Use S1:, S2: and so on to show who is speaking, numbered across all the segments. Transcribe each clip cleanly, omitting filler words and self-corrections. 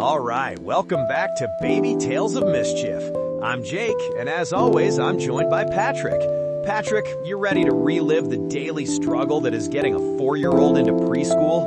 S1: All right, welcome back to Baby Tales of Mischief. I'm Jake, and as always, I'm joined by Patrick. Patrick, you ready to relive the daily struggle that is getting a 4-year-old into preschool?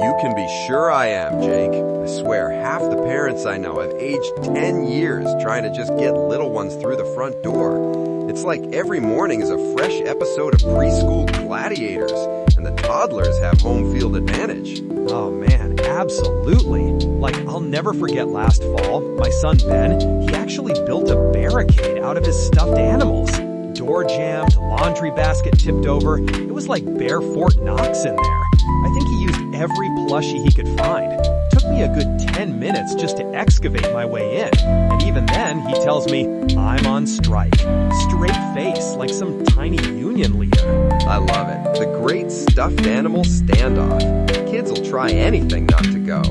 S2: You can be sure I am, Jake. I swear, half the parents I know have aged 10 years trying to just get little ones through the front door. It's like every morning is a fresh episode of Preschool Gladiators, and the toddlers have home field advantage.
S1: Oh man, absolutely. Like, I'll never forget last fall, my son Ben, he actually built a barricade out of his stuffed animals. Door jammed, laundry basket tipped over. It was like Bear Fort Knox in there. I think he used every plushie he could find. Took me a good 10 minutes just to excavate my way in. And even then, he tells me, I'm on strike. Straight face, like some tiny union leader.
S2: I love it. The great stuffed animal standoff. Kids will try anything not to go.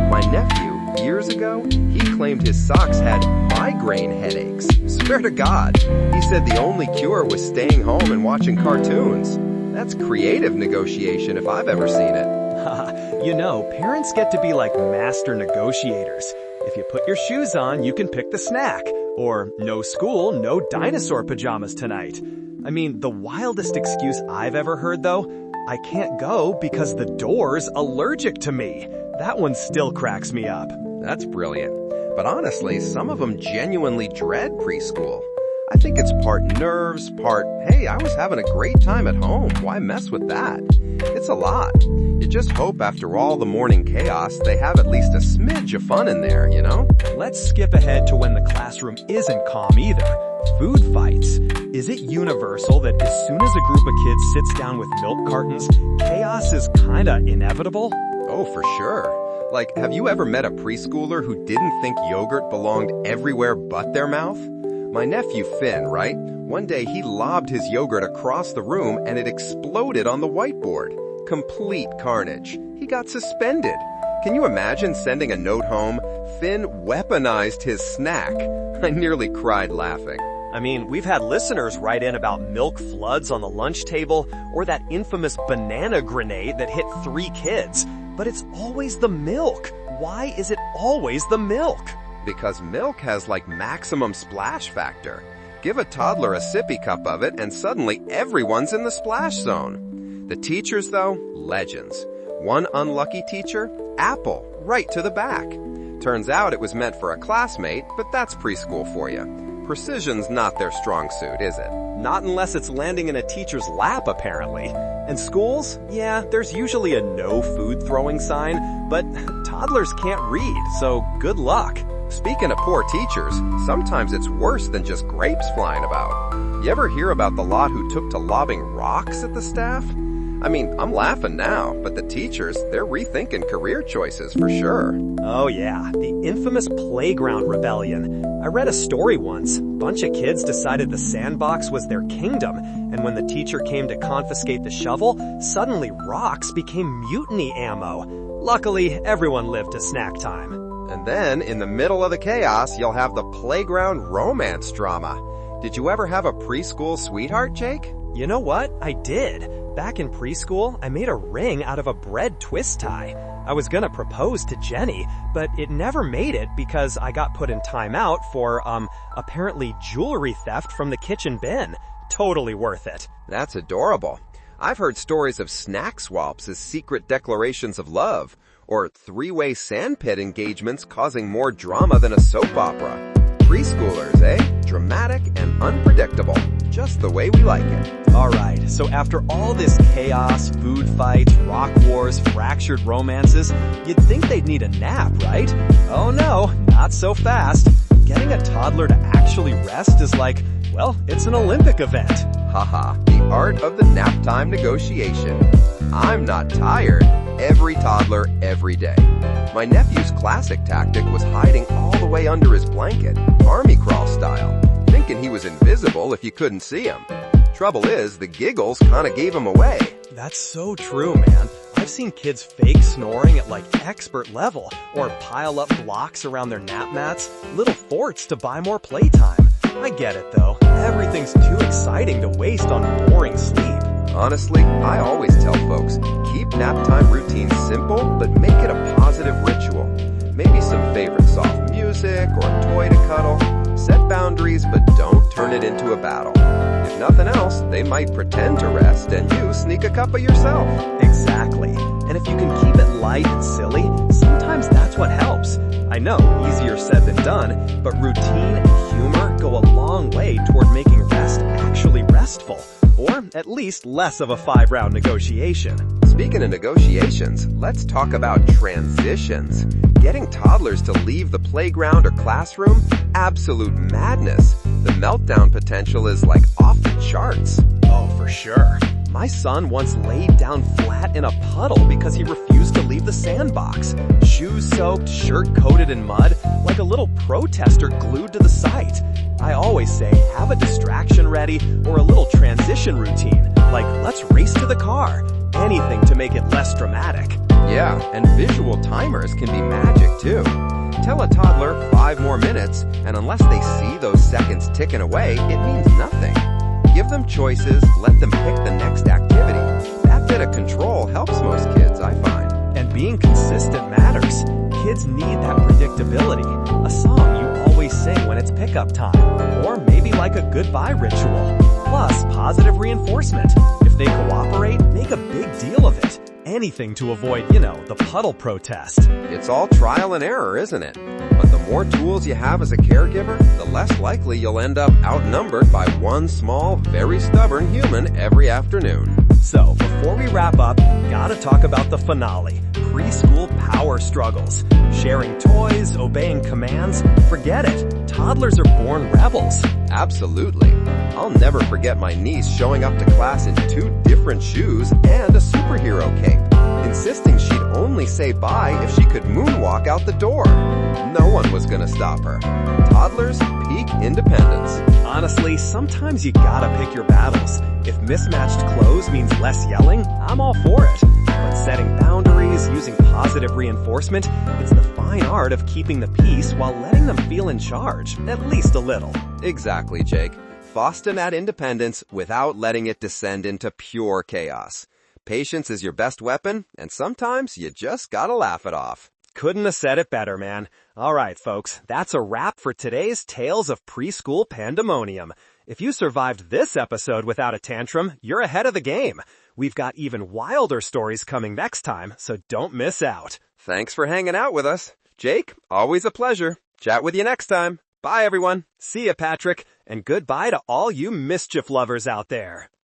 S2: My nephew, years ago, he claimed his socks had migraine headaches. Swear to God. He said the only cure was staying home and watching cartoons. That's creative negotiation if I've ever seen it.
S1: You know, parents get to be like master negotiators. If you put your shoes on, you can pick the snack. Or no school, no dinosaur pajamas tonight. I mean, the wildest excuse I've ever heard though, I can't go because the door's allergic to me. That one still cracks me up.
S2: That's brilliant. But honestly, some of them genuinely dread preschool. I think it's part nerves, part, hey, I was having a great time at home. Why mess with that? It's a lot. You just hope after all the morning chaos, they have at least a smidge of fun in there, you know?
S1: Let's skip ahead to when the classroom isn't calm either. Food fights. Is it universal that as soon as a group of kids sits down with milk cartons, chaos is kinda inevitable?
S2: Oh, for sure. Like, have you ever met a preschooler who didn't think yogurt belonged everywhere but their mouth? My nephew Finn, right? One day he lobbed his yogurt across the room and it exploded on the whiteboard. Complete carnage. He got suspended. Can you imagine sending a note home? Finn weaponized his snack. I nearly cried laughing.
S1: I mean, we've had listeners write in about milk floods on the lunch table or that infamous banana grenade that hit 3 kids. But it's always the milk. Why is it always the milk?
S2: Because milk has like maximum splash factor. Give a toddler a sippy cup of it and suddenly everyone's in the splash zone. The teachers though, legends. One unlucky teacher, apple, right to the back. Turns out it was meant for a classmate, but that's preschool for you. Precision's not their strong suit, is it?
S1: Not unless it's landing in a teacher's lap, apparently. And schools? Yeah, there's usually a no food throwing sign, but toddlers can't read, so good luck.
S2: Speaking of poor teachers, sometimes it's worse than just grapes flying about. You ever hear about the lot who took to lobbing rocks at the staff? I mean, I'm laughing now, but the teachers, they're rethinking career choices for sure.
S1: Oh yeah, the infamous playground rebellion. I read a story once. A bunch of kids decided the sandbox was their kingdom, and when the teacher came to confiscate the shovel, suddenly rocks became mutiny ammo. Luckily, everyone lived to snack time.
S2: And then, in the middle of the chaos, you'll have the playground romance drama. Did you ever have a preschool sweetheart, Jake?
S1: You know what? I did. Back in preschool, I made a ring out of a bread twist tie. I was gonna propose to Jenny, but it never made it because I got put in timeout for, apparently jewelry theft from the kitchen bin. Totally worth it.
S2: That's adorable. I've heard stories of snack swaps as secret declarations of love, or 3-way sandpit engagements causing more drama than a soap opera. Preschoolers, eh? Dramatic and unpredictable. Just the way we like it.
S1: Alright, so after all this chaos, food fights, rock wars, fractured romances, you'd think they'd need a nap, right? Oh no, not so fast. Getting a toddler to actually rest is like, well, it's an Olympic event.
S2: Haha, the art of the nap time negotiation. I'm not tired. Every toddler, every day. My nephew's classic tactic was hiding all the way under his blanket, army crawl style, thinking he was invisible if you couldn't see him. Trouble is, the giggles kinda gave him away.
S1: That's so true, man. I've seen kids fake snoring at like expert level, or pile up blocks around their nap mats, little forts to buy more playtime. I get it though. Everything's too exciting to waste on boring sleep.
S2: Honestly, I always tell folks, keep nap time routines simple, but make it a positive ritual. Maybe some favorite into a battle. If nothing else, they might pretend to rest and you sneak a cuppa yourself.
S1: Exactly. And if you can keep it light and silly, sometimes that's what helps. I know, easier said than done, but routine and humor go a long way toward making rest actually restful. Or at least less of a 5-round negotiation.
S2: Speaking of negotiations, let's talk about transitions. Getting toddlers to leave the playground or classroom? Absolute madness. The meltdown potential is like off the charts.
S1: Oh, for sure. My son once laid down flat in a puddle because he refused to leave the sandbox. Shoes soaked, shirt coated in mud, like a little protester glued to the site. I always say, have a distraction ready or a little transition routine, like let's race to the car. Anything to make it less dramatic.
S2: Yeah, and visual timers can be magic too. Tell a toddler 5 more minutes, and unless they see those seconds ticking away, it means nothing. Give them choices, let them pick the next activity. That bit of control helps most kids, I find.
S1: And being consistent matters. Kids need that predictability. A song you always sing when it's pickup time. Or maybe like a goodbye ritual. Plus, positive reinforcement. If they cooperate, make a big deal of it. Anything to avoid, the puddle protest.
S2: It's all trial and error, isn't it? But the more tools you have as a caregiver, the less likely you'll end up outnumbered by one small, very stubborn human every afternoon.
S1: So, before we wrap up, gotta talk about the finale. Preschool power struggles. Sharing toys, obeying commands, forget it. Toddlers are born rebels.
S2: Absolutely. I'll never forget my niece showing up to class in 2 different shoes and a superhero cape, insisting she'd only say bye if she could moonwalk out the door. No one was gonna stop her. Toddlers peak independence.
S1: Honestly, sometimes you gotta pick your battles. If mismatched clothes means less yelling, I'm all for it. But setting boundaries, using positive reinforcement, it's the fine art of keeping the peace while letting them feel in charge, at least a little.
S2: Exactly, Jake. Foster that independence without letting it descend into pure chaos. Patience is your best weapon, and sometimes you just gotta laugh it off.
S1: Couldn't have said it better, man. All right, folks, that's a wrap for today's Tales of Preschool Pandemonium. If you survived this episode without a tantrum, you're ahead of the game. We've got even wilder stories coming next time, so don't miss out.
S2: Thanks for hanging out with us. Jake, always a pleasure. Chat with you next time. Bye, everyone.
S1: See ya, Patrick, and goodbye to all you mischief lovers out there.